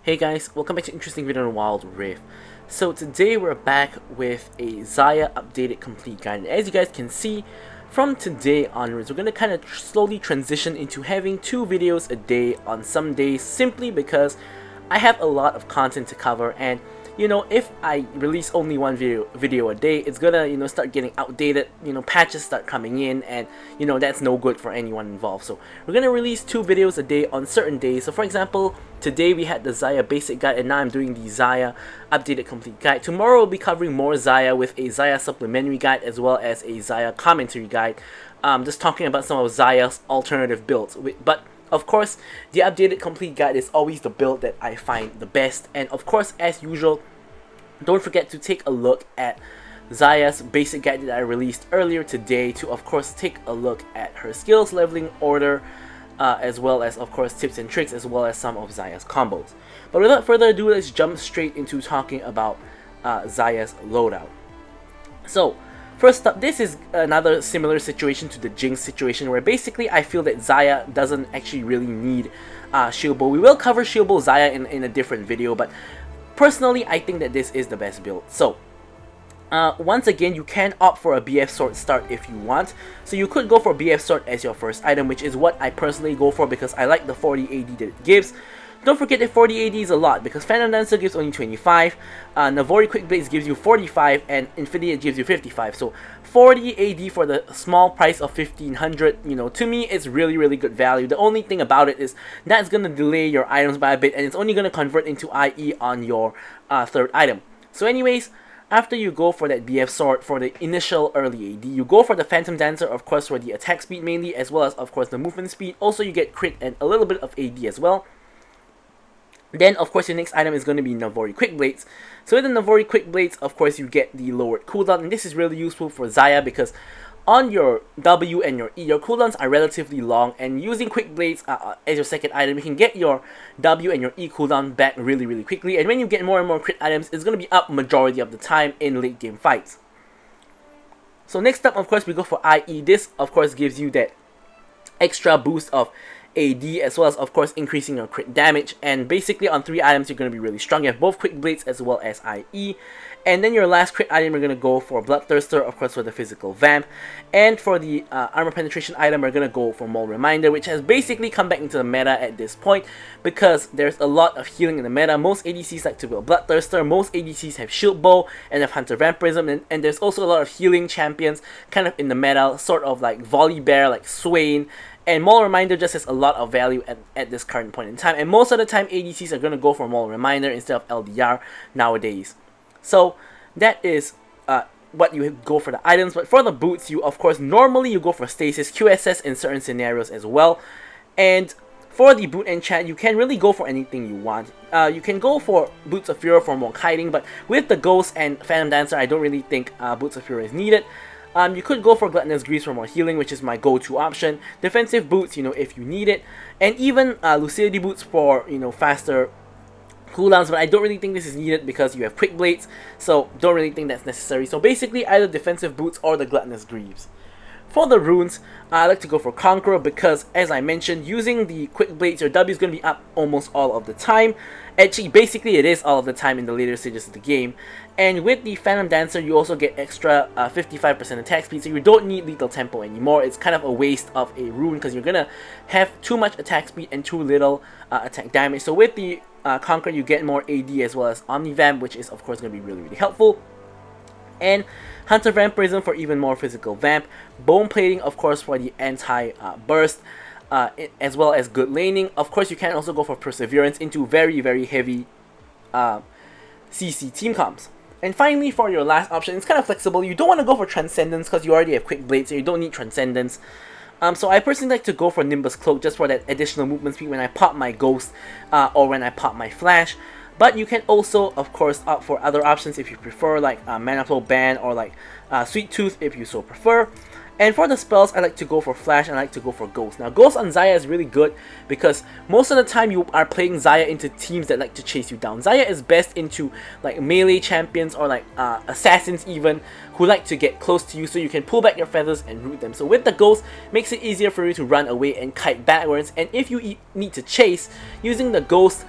Hey guys, welcome back to interesting video on Wild Rift. So today we're back with a Xayah updated complete guide. And as you guys can see, from today onwards, we're going to kind of slowly transition into having 2 videos a day on some days, simply because I have a lot of content to cover, and you know, if I release only one video a day, it's gonna, you know, start getting outdated, you know, patches start coming in, and you know, that's no good for anyone involved. So we're gonna release 2 videos a day on certain days. So for example, today we had the Xayah basic guide, and now I'm doing the Xayah updated complete guide. Tomorrow we'll be covering more Xayah with a Xayah supplementary guide as well as a Xayah commentary guide, just talking about some of Xayah's alternative builds. But of course, the updated complete guide is always the build that I find the best. And of course, as usual, don't forget to take a look at Xayah's basic guide that I released earlier today to, of course, take a look at her skills leveling order, as well as, of course, tips and tricks, as well as some of Xayah's combos. But without further ado, let's jump straight into talking about Xayah's loadout. So, first up, this is another similar situation to the Jinx situation, where basically I feel that Xayah doesn't actually really need Shield Bow. We will cover Shield Bow Xayah in a different video, but personally I think that this is the best build. So, once again, you can opt for a BF Sword start if you want. So you could go for BF Sword as your first item, which is what I personally go for because I like the 40 AD that it gives. Don't forget that 40 AD is a lot because Phantom Dancer gives only 25, Navori Quick Blades gives you 45, and Infinity gives you 55. So 40 AD for the small price of 1500, you know, to me it's really good value. The only thing about it is that's going to delay your items by a bit, and it's only going to convert into IE on your third item. So anyways, after you go for that BF Sword for the initial early AD, you go for the Phantom Dancer, of course, for the attack speed mainly, as well as, of course, the movement speed. Also, you get crit and a little bit of AD as well. Then, of course, your next item is going to be Navori Quick Blades. So with the Navori Quick Blades, of course, you get the lowered cooldown, and this is really useful for Xayah because on your W and your E, your cooldowns are relatively long, and using Quick Blades as your second item, you can get your W and your E cooldown back really quickly, and when you get more and more crit items, it's going to be up majority of the time in late game fights. So next up, of course, we go for IE. This, of course, gives you that extra boost of AD, as well as, of course, increasing your crit damage, and basically on 3 items you're going to be really strong. You have both Quick Blades as well as IE, and then your last crit item we're going to go for Bloodthirster, of course, for the physical vamp, and for the armor penetration item we're going to go for Maul Reminder, which has basically come back into the meta at this point because there's a lot of healing in the meta. Most ADCs like to build Bloodthirster, most ADCs have Shield Bow and have Hunter Vampirism, and there's also a lot of healing champions kind of in the meta, sort of like Volibear, like Swain. And Maul Reminder just has a lot of value at this current point in time. And most of the time, ADCs are going to go for Maul Reminder instead of LDR nowadays. So that is what you go for the items. But for the boots, you, of course, normally you go for Stasis, QSS in certain scenarios as well. And for the boot enchant, you can really go for anything you want. You can go for Boots of Fury for more kiting, but with the Ghost and Phantom Dancer, I don't really think Boots of Fury is needed. You could go for Gluttonous Greaves for more healing, which is my go-to option. Defensive boots, you know, if you need it. And even Lucidity boots for, you know, faster cooldowns, but I don't really think this is needed because you have Quick Blades, so don't really think that's necessary. So basically, either defensive boots or the Gluttonous Greaves. For the runes, I like to go for Conqueror because, as I mentioned, using the Quick Blades, your W is going to be up almost all of the time. Actually, basically it is all of the time in the later stages of the game. And with the Phantom Dancer, you also get extra 55% attack speed, so you don't need Lethal Tempo anymore. It's kind of a waste of a rune because you're going to have too much attack speed and too little attack damage. So with the Conqueror, you get more AD as well as Omnivamp, which is, of course, going to be really helpful. And Hunter Vampirism for even more physical vamp. Bone Plating, of course, for the anti-burst. As well as good laning. Of course, you can also go for Perseverance into very heavy CC team comps. And finally, for your last option, it's kind of flexible. You don't want to go for Transcendence because you already have Quick Blade, so you don't need Transcendence. So I personally like to go for Nimbus Cloak just for that additional movement speed when I pop my Ghost or when I pop my Flash. But you can also, of course, opt for other options if you prefer, like Mana Flow Ban or like Sweet Tooth if you so prefer. And for the spells, I like to go for Flash and I like to go for Ghost. Now, Ghost on Xayah is really good because most of the time you are playing Xayah into teams that like to chase you down. Xayah is best into like melee champions or like assassins even who like to get close to you so you can pull back your feathers and root them. So with the Ghost, makes it easier for you to run away and kite backwards. And if you need to chase, using the Ghost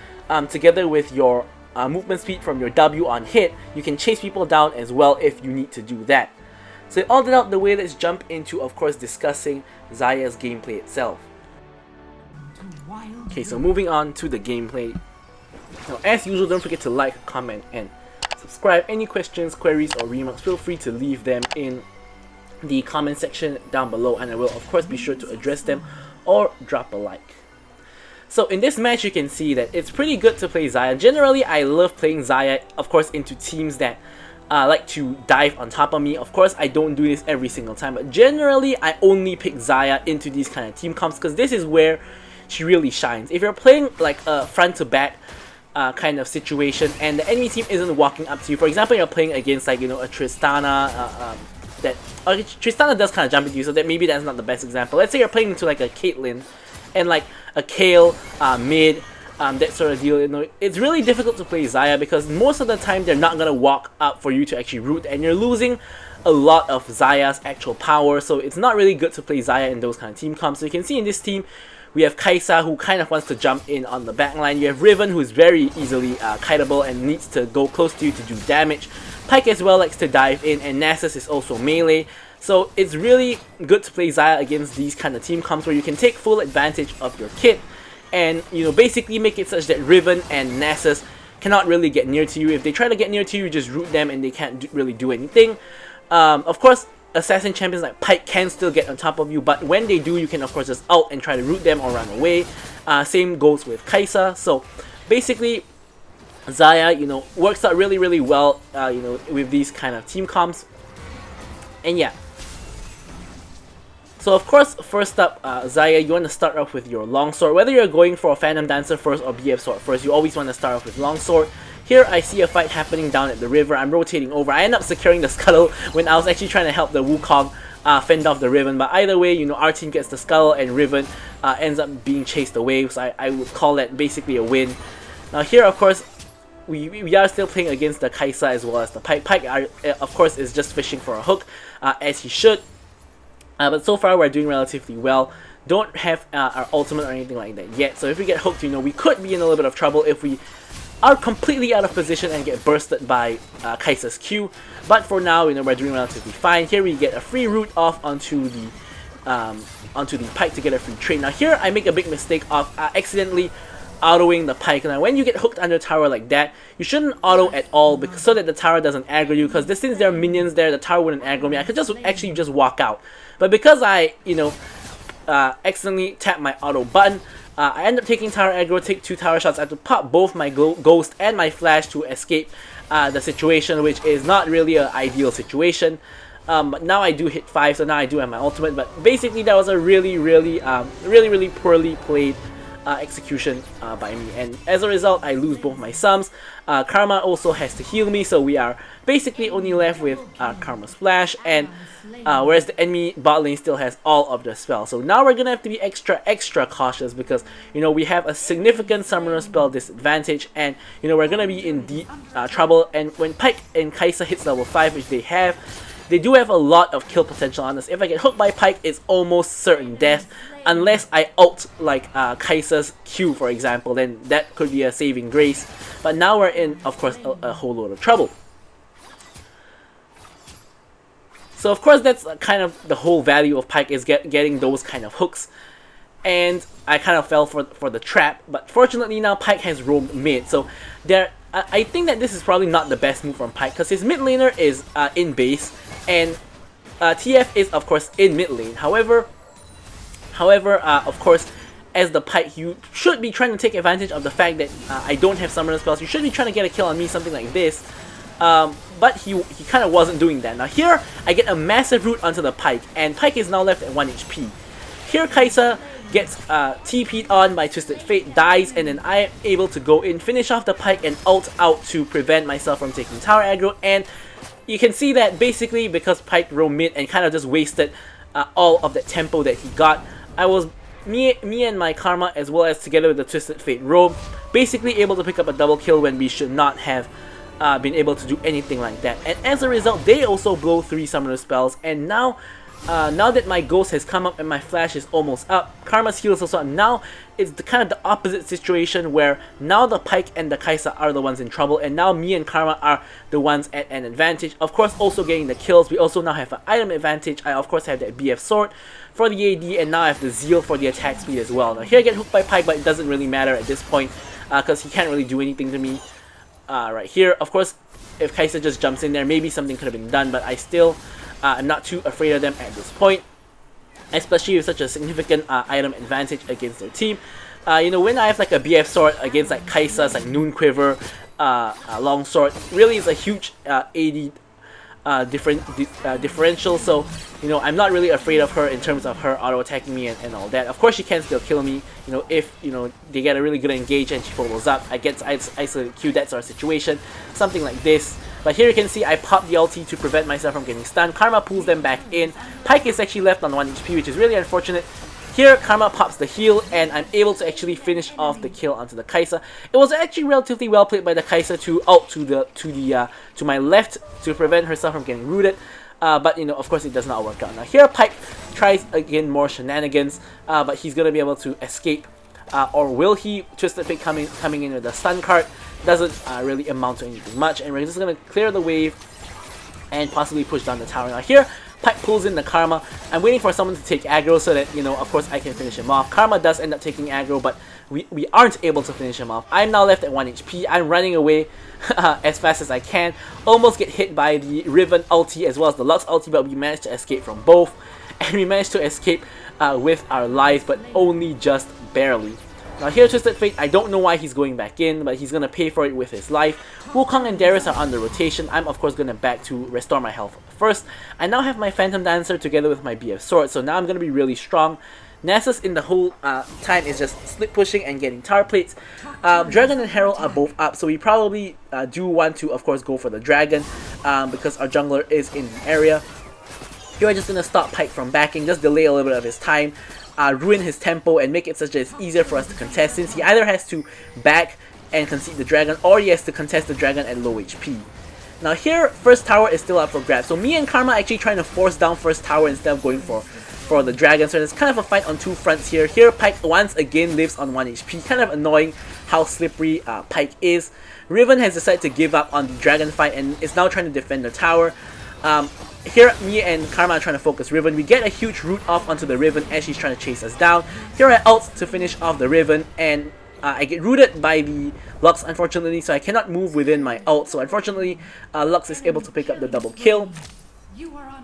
together with your movement speed from your W on hit, you can chase people down as well if you need to do that. So all that out the way, let's jump into, of course, discussing Xayah's gameplay itself. Okay, so moving on to the gameplay. Now, as usual, don't forget to like, comment, and subscribe. Any questions, queries, or remarks, feel free to leave them in the comment section down below, and I will, of course, be sure to address them or drop a like. So in this match, you can see that it's pretty good to play Xayah. Generally, I love playing Xayah, of course, into teams that like to dive on top of me. Of course, I don't do this every single time, but generally, I only pick Xayah into these kind of team comps because this is where she really shines. If you're playing like a front to back kind of situation and the enemy team isn't walking up to you, for example, you're playing against like, you know, a Tristana Tristana does kind of jump into you, so that maybe that's not the best example. Let's say you're playing into like a Caitlyn and like a Kayle mid, that sort of deal. You know, it's really difficult to play Xayah because most of the time they're not gonna walk up for you to actually root, and you're losing a lot of Xayah's actual power. So it's not really good to play Xayah in those kind of team comps. So you can see in this team, we have Xayah, who kind of wants to jump in on the backline. You have Riven, who is very easily kiteable and needs to go close to you to do damage. Pyke as well likes to dive in, and Nasus is also melee. So it's really good to play Xayah against these kind of team comps where you can take full advantage of your kit and, you know, basically make it such that Riven and Nasus cannot really get near to you. If they try to get near to you, you just root them and they can't really do anything. Of course, assassin champions like Pyke can still get on top of you, but when they do, you can of course just ult and try to root them or run away. Same goes with Xayah. So basically, Xayah, you know, works out really well, you know, with these kind of team comps. And yeah. So of course, first up, Xayah, you want to start off with your longsword. Whether you're going for a Phantom Dancer first or BF sword first, you always want to start off with longsword. Here I see a fight happening down at the river. I'm rotating over. I end up securing the scuttle when I was actually trying to help the Wukong fend off the Riven. But either way, you know, our team gets the scuttle and Riven ends up being chased away. So I would call that basically a win. Now here, of course, we are still playing against the Xayah as well as the Pyke. Pyke, of course, is just fishing for a hook, as he should. But so far, we're doing relatively well. Don't have our ultimate or anything like that yet. So if we get hooked, you know, we could be in a little bit of trouble if we are completely out of position and get bursted by Xayah's Q. But for now, you know, we're doing relatively fine. Here we get a free route off onto the Pyke to get a free trade. Now here, I make a big mistake of accidentally autoing the Pyke. Now when you get hooked under tower like that, you shouldn't auto at all, because so that the tower doesn't aggro you, because since there are minions there, the tower wouldn't aggro me. I could just actually just walk out. But because I, you know, accidentally tap my auto button, I end up taking tower aggro, take 2 tower shots. I have to pop both my ghost and my flash to escape the situation, which is not really an ideal situation. But now I do hit 5, so now I do have my ultimate. But basically that was a really poorly played execution by me, and as a result I lose both my sums. Karma also has to heal me, so we are basically only left with Karma Splash, and whereas the enemy bot lane still has all of the spells. So now we're gonna have to be extra cautious, because, you know, we have a significant summoner spell disadvantage, and, you know, we're gonna be in deep trouble. And when Pyke and Xayah hits level 5, which they do have a lot of kill potential on us. If I get hooked by Pyke, it's almost certain death, unless I ult like Xayah's Q, for example. Then that could be a saving grace. But now we're in, of course, a whole load of trouble. So of course, that's kind of the whole value of Pyke, is getting those kind of hooks. And I kind of fell for the trap. But fortunately now Pyke has roamed mid, so I think that this is probably not the best move from Pyke, because his mid laner is in base, and TF is of course in mid lane. However, of course, as the Pyke, you should be trying to take advantage of the fact that I don't have summoner spells. You should be trying to get a kill on me, something like this. But he kind of wasn't doing that. Now here, I get a massive root onto the Pyke, and Pyke is now left at 1 HP. Here Xayah gets TP'd on by Twisted Fate, dies, and then I am able to go in, finish off the Pyke, and ult out to prevent myself from taking tower aggro. And you can see that basically because Pyke roamed mid and kind of just wasted all of that tempo that he got, me and my Karma, as well as together with the Twisted Fate roam, basically able to pick up a double kill when we should not have been able to do anything like that. And as a result, they also blow 3 summoner spells, and now now that my ghost has come up and my flash is almost up, Karma's heal is also up. Now it's kind of the opposite situation where now the Pyke and the Xayah are the ones in trouble, and now me and Karma are the ones at an advantage. Of course, also getting the kills. We also now have an item advantage. I of course have that BF sword for the AD, and now I have the Zeal for the attack speed as well. Now here I get hooked by Pyke, but it doesn't really matter at this point because he can't really do anything to me. Right here, of course, if Xayah just jumps in there, maybe something could have been done, but I still I'm not too afraid of them at this point, especially with such a significant item advantage against their team. You know, when I have like a BF sword against like Xayah's like Noon Quiver, long sword, really is a huge AD differential. So you know, I'm not really afraid of her in terms of her auto attacking me and all that. Of course, she can still kill me. You know, if you know they get a really good engage and she follows up, I get isolated Q. That sort of situation, something like this. But here you can see I pop the ulti to prevent myself from getting stunned. Karma pulls them back in. Pyke is actually left on 1 HP, which is really unfortunate. Here, Karma pops the heal, and I'm able to actually finish off the kill onto the Xayah. It was actually relatively well played by the Xayah to ult to my left to prevent herself from getting rooted. But you know, of course, it does not work out. Now here, Pyke tries again more shenanigans, but he's gonna be able to escape, or will he? Twisted Fate coming in with the stun card doesn't really amount to anything much, and we're just gonna clear the wave and possibly push down the tower. Now here, Pyke pulls in the Karma. I'm waiting for someone to take aggro so that, you know, of course I can finish him off. Karma does end up taking aggro, but we aren't able to finish him off. I'm now left at 1 HP. I'm running away as fast as I can. Almost get hit by the Riven ulti as well as the Lux ulti, but we managed to escape from both. And we managed to escape with our lives, but only just barely. Now here, Twisted Fate, I don't know why he's going back in, but he's gonna pay for it with his life. Wukong and Darius are on the rotation. I'm of course gonna back to restore my health first. I now have my Phantom Dancer together with my BF Sword, so now I'm gonna be really strong. Nasus in the whole time is just slip pushing and getting tower plates. Dragon and Herald are both up, so we probably do want to of course go for the Dragon because our jungler is in the area. Here I'm just gonna stop Pyke from backing, just delay a little bit of his time. Ruin his tempo and make it such that it's easier for us to contest, since he either has to back and concede the dragon or he has to contest the dragon at low HP. Now here, first tower is still up for grabs, so me and Karma are actually trying to force down first tower instead of going for the dragon, so it's kind of a fight on two fronts here. Here Pyke once again lives on 1 HP, kind of annoying how slippery Pyke is. Riven has decided to give up on the dragon fight and is now trying to defend the tower. Here, me and Karma are trying to focus Riven. We get a huge root off onto the Riven as she's trying to chase us down. Here I ult to finish off the Riven, and I get rooted by the Lux, unfortunately, so I cannot move within my ult. So unfortunately, Lux is able to pick up the double kill.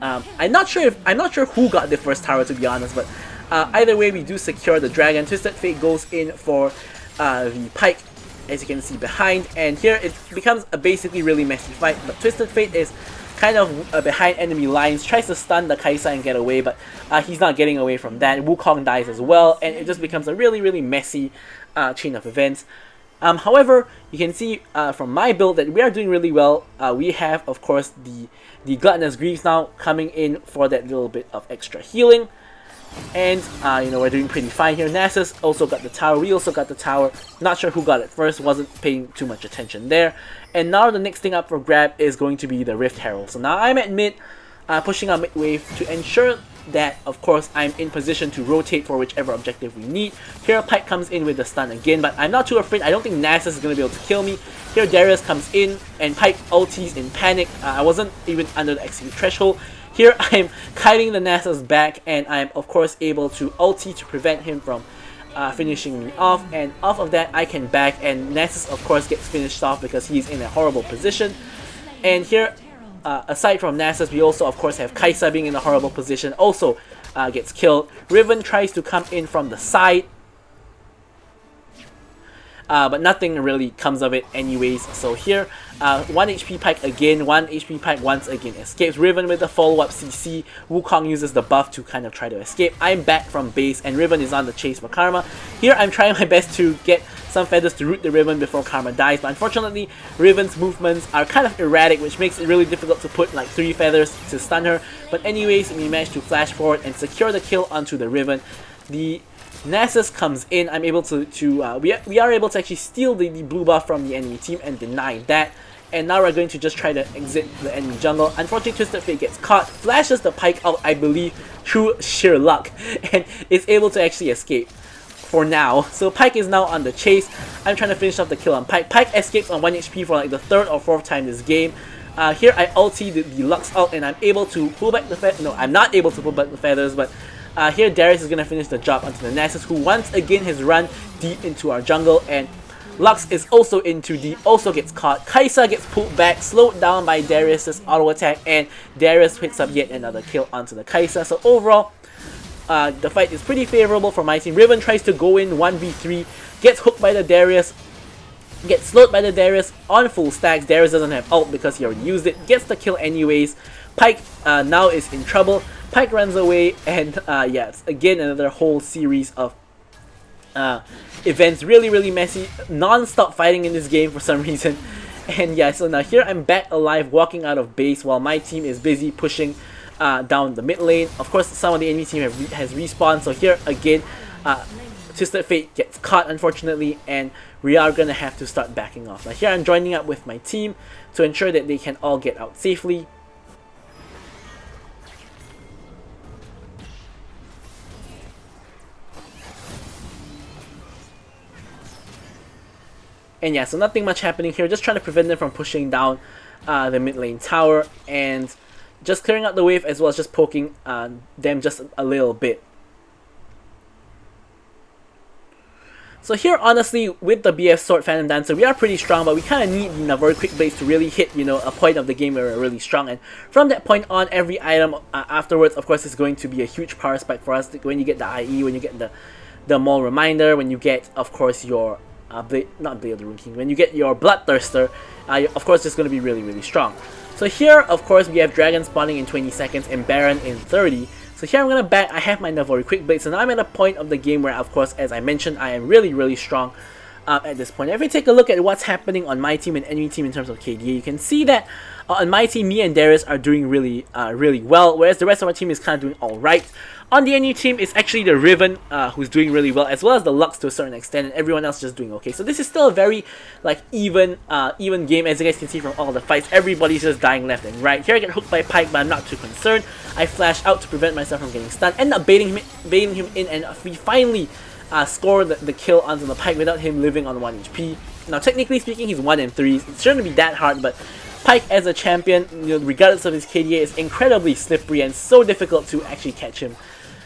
I'm not sure who got the first tower, to be honest, but either way, we do secure the dragon. Twisted Fate goes in for the Pyke, as you can see behind, and here it becomes a basically really messy fight. But Twisted Fate is kind of behind enemy lines, tries to stun the Xayah and get away, but he's not getting away from that. Wukong dies as well, and it just becomes a really messy chain of events. However, you can see from my build that we are doing really well. We have, of course, the Gluttonous Greaves now coming in for that little bit of extra healing. And, you know, we're doing pretty fine here. Nasus also got the tower. We also got the tower. Not sure who got it first. Wasn't paying too much attention there. And now the next thing up for grab is going to be the Rift Herald. So now I'm at mid, pushing our mid wave to ensure that, of course, I'm in position to rotate for whichever objective we need. Here, Pyke comes in with the stun again, but I'm not too afraid. I don't think Nasus is going to be able to kill me. Here, Darius comes in, and Pyke ultis in panic. I wasn't even under the execute threshold. Here, I'm kiting the Nasus back, and I'm, of course, able to ulti to prevent him from finishing me off. And off of that, I can back, and Nasus, of course, gets finished off because he's in a horrible position. And here, aside from Nasus, we also, of course, have Xayah being in a horrible position, also gets killed. Riven tries to come in from the side, but nothing really comes of it anyways. So here, 1 HP Pyke again, 1 HP Pyke once again escapes. Riven with the follow-up CC. Wukong uses the buff to kind of try to escape. I'm back from base, and Riven is on the chase for Karma. Here, I'm trying my best to get some feathers to root the Riven before Karma dies, but unfortunately, Riven's movements are kind of erratic, which makes it really difficult to put like 3 feathers to stun her. But anyways, we managed to flash forward and secure the kill onto the Riven. The Nasus comes in. I'm able to we are able to actually steal the blue buff from the enemy team and deny that. and now we're going to just try to exit the enemy jungle. Unfortunately, Twisted Fate gets caught, flashes the Pyke out, I believe, through sheer luck, and is able to actually escape for now. So Pyke is now on the chase. I'm trying to finish off the kill on Pyke. Pyke escapes on 1 HP for like the 3rd or 4th time this game. Here I ulti the Lux ult, and I'm able to pull back the feathers. No, I'm not able to pull back the feathers, but here Darius is going to finish the job onto the Nasus, who once again has run deep into our jungle, and Lux is also in too deep, also gets caught. Xayah gets pulled back, slowed down by Darius' auto attack, and Darius picks up yet another kill onto the Xayah. So overall, the fight is pretty favorable for my team. Riven tries to go in 1v3, gets hooked by the Darius, gets slowed by the Darius on full stacks. Darius doesn't have ult because he already used it, gets the kill anyways. Pyke now is in trouble. Pyke runs away, and yeah, it's again another whole series of events. Really messy, non-stop fighting in this game for some reason. And yeah, so now here I'm back alive, walking out of base while my team is busy pushing down the mid lane. Of course, some of the enemy team has respawned, so here again Twisted Fate gets caught, unfortunately, and we are gonna have to start backing off. Now here I'm joining up with my team to ensure that they can all get out safely. And yeah, so nothing much happening here, just trying to prevent them from pushing down the mid lane tower, and just clearing out the wave, as well as just poking them just a little bit. So here, honestly, with the BF Sword Phantom Dancer, we are pretty strong, but we kind of need very quick blades to really hit, you know, a point of the game where we're really strong. And from that point on, every item afterwards, of course, is going to be a huge power spike for us. When you get the IE, when you get the Maul Reminder, when you get, of course, your not Blade of the Rune King, when you get your Bloodthirster, of course, it's going to be really strong. So here, of course, we have Dragon spawning in 20 seconds and Baron in 30. So here I'm going to back, I have my Navori Quick Blade, so now I'm at a point of the game where, of course, as I mentioned, I am really strong at this point. If you take a look at what's happening on my team and enemy team in terms of KDA, you can see that on my team, me and Darius are doing really well, whereas the rest of our team is kind of doing alright. On the enemy team, it's actually the Riven who's doing really well, as well as the Lux to a certain extent, and everyone else just doing okay. So this is still a very even game, as you guys can see from all the fights. Everybody's just dying left and right. Here I get hooked by Pyke, but I'm not too concerned. I flash out to prevent myself from getting stunned, end up baiting him in, and we finally score the kill onto the Pyke without him living on 1 HP. Now, technically speaking, he's 1 in 3. It shouldn't be that hard, but Pyke as a champion, you know, regardless of his KDA, is incredibly slippery and so difficult to actually catch him.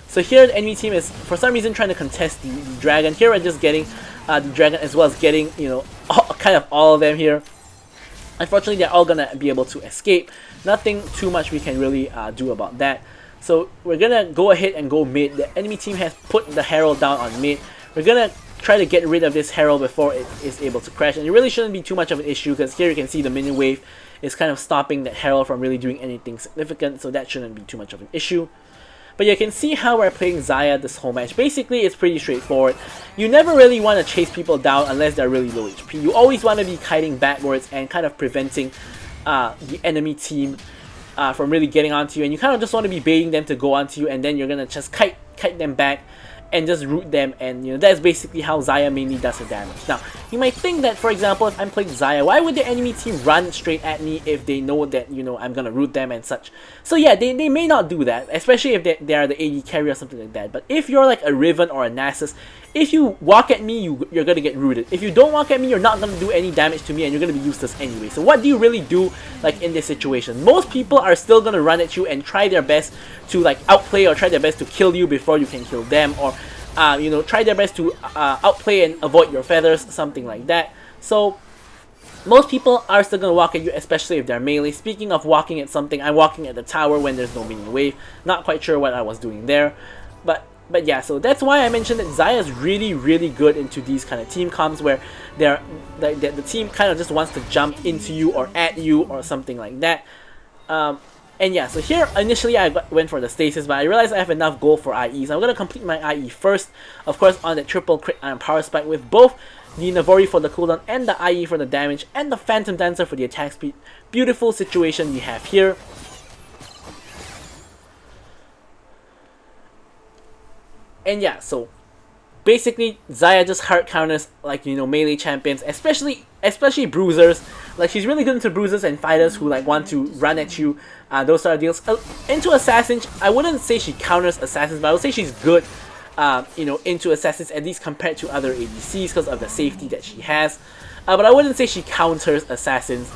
So here the enemy team is for some reason trying to contest the dragon. Here we're just getting the dragon, as well as getting, you know, kind of all of them here. Unfortunately, they're all gonna be able to escape. Nothing too much we can really do about that. So we're gonna go ahead and go mid. The enemy team has put the Herald down on mid. We're gonna try to get rid of this Herald before it is able to crash, and it really shouldn't be too much of an issue, because here you can see the minion wave is kind of stopping that Herald from really doing anything significant, so that shouldn't be too much of an issue. But you can see how we're playing Xayah this whole match. Basically, it's pretty straightforward. You never really want to chase people down unless they're really low HP. You always want to be kiting backwards and kind of preventing the enemy team from really getting onto you. And you kind of just want to be baiting them to go onto you, and then you're going to just kite them back and just root them, and you know, that's basically how Xayah mainly does her damage. Now, you might think that, for example, if I'm playing Xayah, why would the enemy team run straight at me if they know that, you know, I'm gonna root them and such? So yeah, they may not do that, especially if they are the AD carry or something like that. But if you're like a Riven or a Nasus, if you walk at me, you're gonna get rooted. If you don't walk at me, you're not gonna do any damage to me, and you're gonna be useless anyway. So what do you really do, like, in this situation? Most people are still gonna run at you and try their best to, like, outplay or try their best to kill you before you can kill them, or you know, try their best to outplay and avoid your feathers, something like that. So most people are still gonna walk at you, especially if they're melee. Speaking of walking at something, I'm walking at the tower when there's no minion wave. Not quite sure what I was doing there, but yeah, so that's why I mentioned that Xayah is really good into these kind of team comps where the team kind of just wants to jump into you or at you or something like that. And yeah, so here initially I went for the stasis, but I realized I have enough gold for IE, so I'm going to complete my IE first, of course, on the triple crit and power spike with both the Navori for the cooldown and the IE for the damage and the Phantom Dancer for the attack speed. Beautiful situation we have here. And yeah, so basically Xayah just hard counters, like, you know, melee champions, especially especially bruisers. Like, she's really good into bruisers and fighters who like want to run at you, those sort of deals. Into assassins, I wouldn't say she counters assassins, but I would say she's good, you know, into assassins, at least compared to other ADCs because of the safety that she has. But I wouldn't say she counters assassins.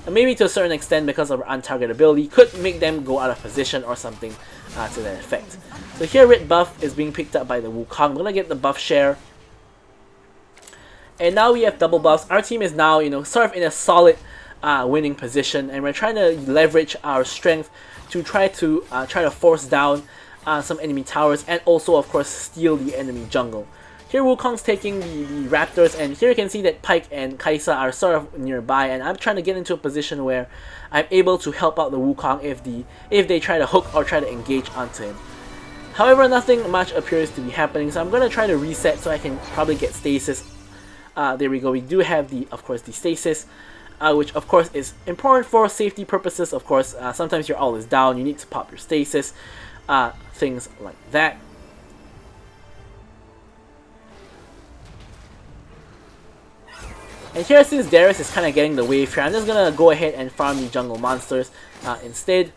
Maybe to a certain extent because of her untargetability, could make them go out of position or something to that effect. So here red buff is being picked up by the Wukong. We're gonna get the buff share. And now we have double buffs. Our team is now, you know, sort of in a solid winning position, and we're trying to leverage our strength to try to force down some enemy towers, and also of course steal the enemy jungle. Here Wukong's taking the Raptors, and here you can see that Pyke and Xayah are sort of nearby, and I'm trying to get into a position where I'm able to help out the Wukong if they try to hook or try to engage onto him. However, nothing much appears to be happening, so I'm going to try to reset so I can probably get stasis. There we go, we do have of course the stasis, which of course is important for safety purposes. Of course, sometimes your ult is down, you need to pop your stasis, things like that. And here, since Darius is kind of getting the wave here, I'm just going to go ahead and farm the jungle monsters instead.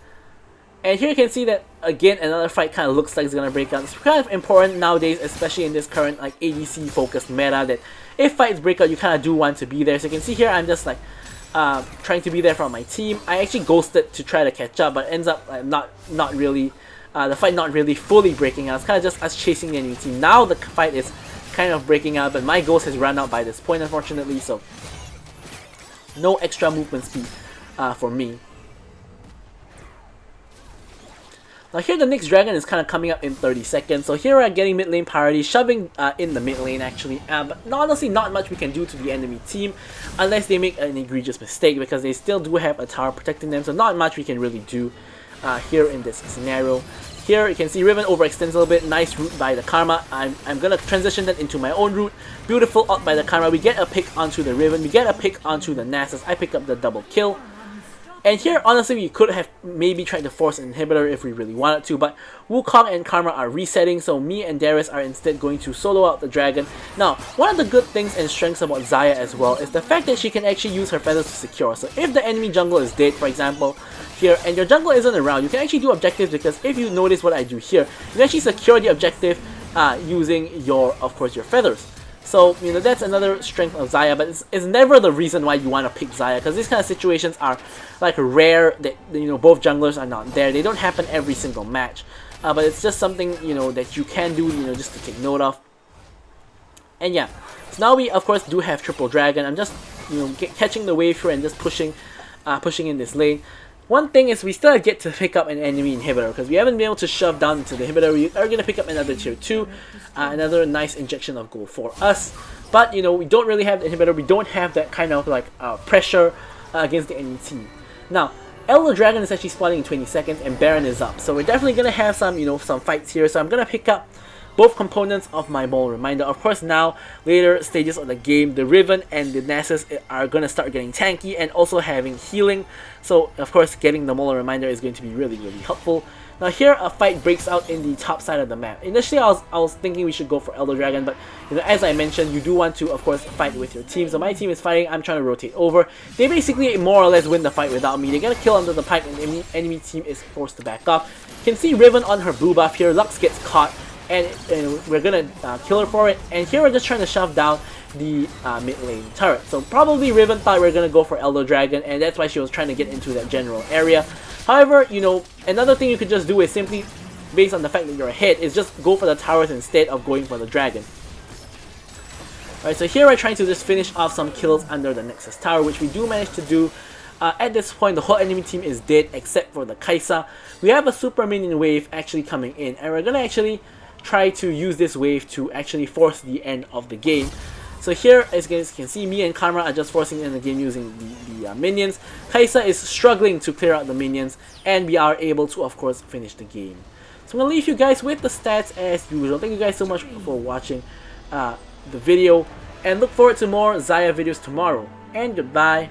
And here you can see that, again, another fight kind of looks like it's going to break out. It's kind of important nowadays, especially in this current like ADC-focused meta, that if fights break out, you kind of do want to be there. So you can see here, I'm just like trying to be there for my team. I actually ghosted to try to catch up, but ends up not really, the fight not really fully breaking out. It's kind of just us chasing the enemy team. Now the fight is kind of breaking out, but my ghost has run out by this point, unfortunately, so no extra movement speed for me. Now here the next dragon is kind of coming up in 30 seconds, so here we're getting mid lane priority, shoving in the mid lane actually, but honestly not much we can do to the enemy team unless they make an egregious mistake, because they still do have a tower protecting them, so not much we can really do here in this scenario. Here you can see Riven overextends a little bit. Nice route by the Karma. I'm going to transition that into my own route. Beautiful ult by the Karma. We get a pick onto the Riven. We get a pick onto the Nasus. I pick up the double kill. And here, honestly, we could have maybe tried to force an inhibitor if we really wanted to, but Wukong and Karma are resetting, so me and Darius are instead going to solo out the dragon. Now, one of the good things and strengths about Xayah as well is the fact that she can actually use her feathers to secure. So if the enemy jungle is dead, for example, here, and your jungle isn't around, you can actually do objectives, because if you notice what I do here, you can actually secure the objective using of course, your feathers. So, you know, that's another strength of Xayah, but it's never the reason why you want to pick Xayah, because these kind of situations are like rare that, you know, both junglers are not there. They don't happen every single match, but it's just something, you know, that you can do, you know, just to take note of. And yeah, so now we of course do have triple dragon. I'm just, you know, catching the wave here and just pushing in this lane. One thing is we still get to pick up an enemy inhibitor, because we haven't been able to shove down into the inhibitor. We are going to pick up another tier 2, another nice injection of gold for us. But, you know, we don't really have the inhibitor. We don't have that kind of like pressure against the enemy team. Now, Elder Dragon is actually spawning in 20 seconds and Baron is up. So we're definitely going to have some, you know, some fights here. So I'm going to pick up both components of my Ball Reminder. Of course, now, later stages of the game, the Riven and the Nasus are going to start getting tanky and also having healing. So, of course, getting the Molar Reminder is going to be really, really helpful. Now here, a fight breaks out in the top side of the map. Initially, I was thinking we should go for Elder Dragon, but, you know, as I mentioned, you do want to, of course, fight with your team. So my team is fighting, I'm trying to rotate over. They basically more or less win the fight without me. They get a kill under the pipe, and the enemy team is forced to back off. You can see Riven on her blue buff here. Lux gets caught, and we're gonna kill her for it. And here we're just trying to shove down the mid lane turret. So probably Riven thought we were gonna go for Elder Dragon, and that's why she was trying to get into that general area. However, you know, another thing you could just do is simply, based on the fact that you're ahead, is just go for the towers instead of going for the dragon. Alright, so here we're trying to just finish off some kills under the Nexus tower, which we do manage to do. At this point, the whole enemy team is dead except for the Xayah. We have a super minion wave actually coming in, and we're gonna actually try to use this wave to actually force the end of the game. So here, as you guys can see, me and Karma are just forcing in the game using the minions. Xayah is struggling to clear out the minions, and we are able to, of course, finish the game. So I'm going to leave you guys with the stats as usual. Thank you guys so much for watching the video, and look forward to more Xayah videos tomorrow. And goodbye.